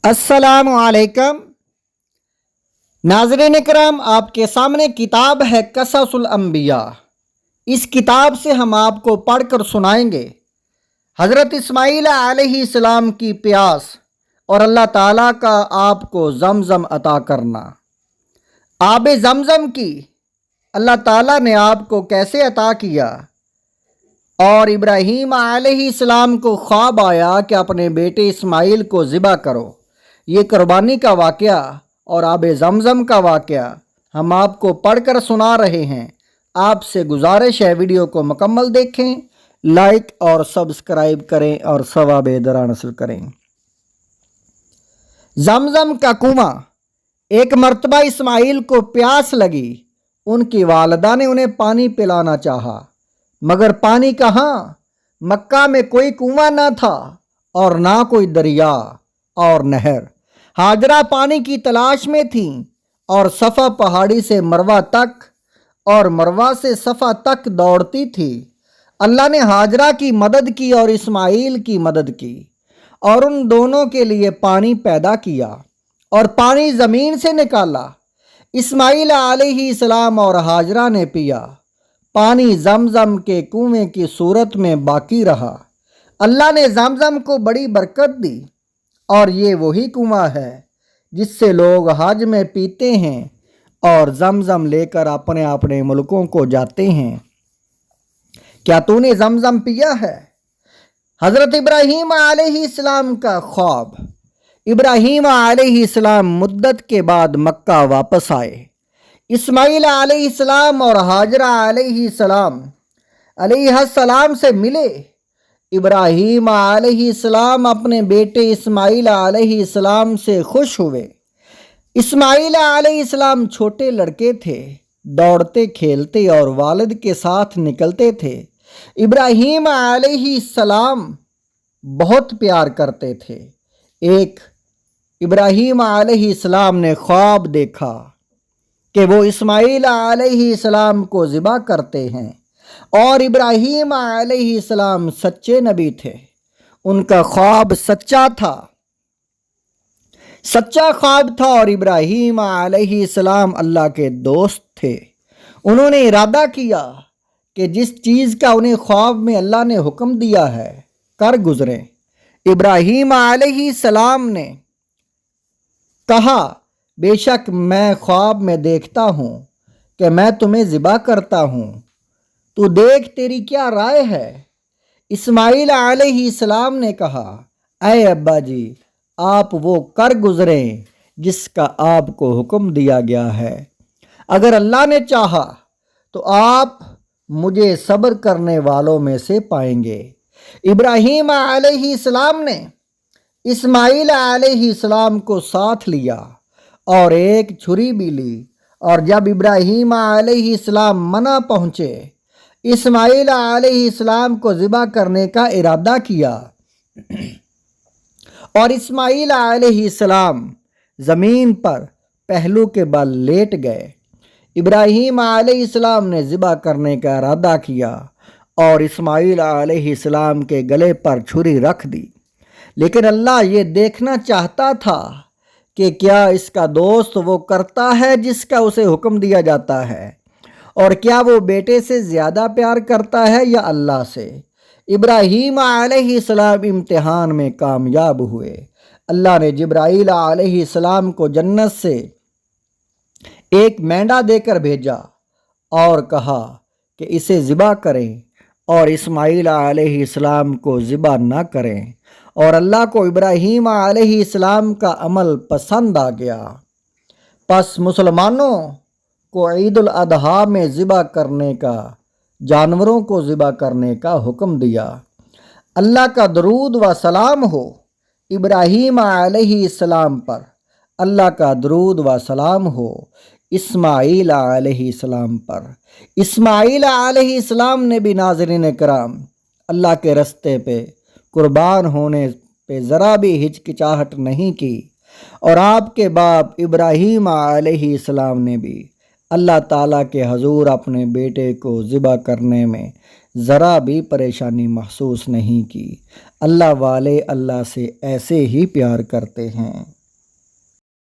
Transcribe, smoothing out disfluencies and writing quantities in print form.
السلام علیکم ناظرین کرام، آپ کے سامنے کتاب ہے قصص الانبیاء۔ اس کتاب سے ہم آپ کو پڑھ کر سنائیں گے حضرت اسماعیل علیہ السلام کی پیاس اور اللہ تعالیٰ کا آپ کو زمزم عطا کرنا۔ آب زمزم کی اللہ تعالیٰ نے آپ کو کیسے عطا کیا، اور ابراہیم علیہ السلام کو خواب آیا کہ اپنے بیٹے اسماعیل کو ذبح کرو۔ یہ قربانی کا واقعہ اور آب زمزم کا واقعہ ہم آپ کو پڑھ کر سنا رہے ہیں۔ آپ سے گزارش ہے ویڈیو کو مکمل دیکھیں، لائک اور سبسکرائب کریں اور ثواب درہ حاصل کریں۔ زمزم کا کنواں۔ ایک مرتبہ اسماعیل کو پیاس لگی۔ ان کی والدہ نے انہیں پانی پلانا چاہا، مگر پانی کہاں؟ مکہ میں کوئی کنواں نہ تھا اور نہ کوئی دریا اور نہر۔ ہاجرہ پانی کی تلاش میں تھیں اور صفا پہاڑی سے مروہ تک اور مروہ سے صفا تک دوڑتی تھی۔ اللہ نے ہاجرہ کی مدد کی اور اسماعیل کی مدد کی، اور ان دونوں کے لیے پانی پیدا کیا اور پانی زمین سے نکالا۔ اسماعیل علیہ السلام اور ہاجرہ نے پیا۔ پانی زمزم کے کنویں کی صورت میں باقی رہا۔ اللہ نے زمزم کو بڑی برکت دی، اور یہ وہی کنواں ہے جس سے لوگ حج میں پیتے ہیں اور زمزم لے کر اپنے اپنے ملکوں کو جاتے ہیں۔ کیا تو نے زمزم پیا ہے؟ حضرت ابراہیم علیہ السلام کا خواب۔ ابراہیم علیہ السلام مدت کے بعد مکہ واپس آئے۔ اسماعیل علیہ السلام اور ہاجرہ علیہ السلام سے ملے۔ ابراہیم علیہ السلام اپنے بیٹے اسماعیل علیہ السلام سے خوش ہوئے۔ اسماعیل علیہ السلام چھوٹے لڑکے تھے، دوڑتے کھیلتے اور والد کے ساتھ نکلتے تھے۔ ابراہیم علیہ السلام بہت پیار کرتے تھے۔ ایک ابراہیم علیہ السلام نے خواب دیکھا کہ وہ اسماعیل علیہ السلام کو ذبح کرتے ہیں، اور ابراہیم علیہ السلام سچے نبی تھے۔ ان کا خواب سچا خواب تھا، اور ابراہیم علیہ السلام اللہ کے دوست تھے۔ انہوں نے ارادہ کیا کہ جس چیز کا انہیں خواب میں اللہ نے حکم دیا ہے کر گزریں۔ ابراہیم علیہ السلام نے کہا، بے شک میں خواب میں دیکھتا ہوں کہ میں تمہیں ذبح کرتا ہوں، تو دیکھ تیری کیا رائے ہے؟ اسماعیل علیہ السلام نے کہا، اے ابا جی، آپ وہ کر گزریں جس کا آپ کو حکم دیا گیا ہے۔ اگر اللہ نے چاہا تو آپ مجھے صبر کرنے والوں میں سے پائیں گے۔ ابراہیم علیہ السلام نے اسماعیل علیہ السلام کو ساتھ لیا اور ایک چھری بھی لی، اور جب ابراہیم علیہ السلام منع پہنچے، اسماعیل علیہ السلام کو ذبح کرنے کا ارادہ کیا، اور اسماعیل علیہ السلام زمین پر پہلو کے بل لیٹ گئے۔ ابراہیم علیہ السلام نے ذبح کرنے کا ارادہ کیا اور اسماعیل علیہ السلام کے گلے پر چھری رکھ دی، لیکن اللہ یہ دیکھنا چاہتا تھا کہ کیا اس کا دوست وہ کرتا ہے جس کا اسے حکم دیا جاتا ہے، اور کیا وہ بیٹے سے زیادہ پیار کرتا ہے یا اللہ سے۔ ابراہیم علیہ السلام امتحان میں کامیاب ہوئے۔ اللہ نے جبرائیل علیہ السلام کو جنت سے ایک مینڈا دے کر بھیجا اور کہا کہ اسے ذبح کریں، اور اسماعیل علیہ السلام کو ذبح نہ کریں، اور اللہ کو ابراہیم علیہ السلام کا عمل پسند آ گیا۔ پس مسلمانوں کو عید الاضحیٰ میں ذبح کرنے کا، جانوروں کو ذبح کرنے کا حکم دیا۔ اللہ کا درود و سلام ہو ابراہیم علیہ السلام پر، اللہ کا درود و سلام ہو اسماعیل علیہ السلام پر۔ اسماعیل علیہ السلام نے بھی ناظرین کرام اللہ کے رستے پہ قربان ہونے پہ ذرا بھی ہچکچاہٹ نہیں کی، اور آپ کے باپ ابراہیم علیہ السلام نے بھی اللہ تعالیٰ کے حضور اپنے بیٹے کو ذبح کرنے میں ذرا بھی پریشانی محسوس نہیں کی۔ اللہ والے اللہ سے ایسے ہی پیار کرتے ہیں۔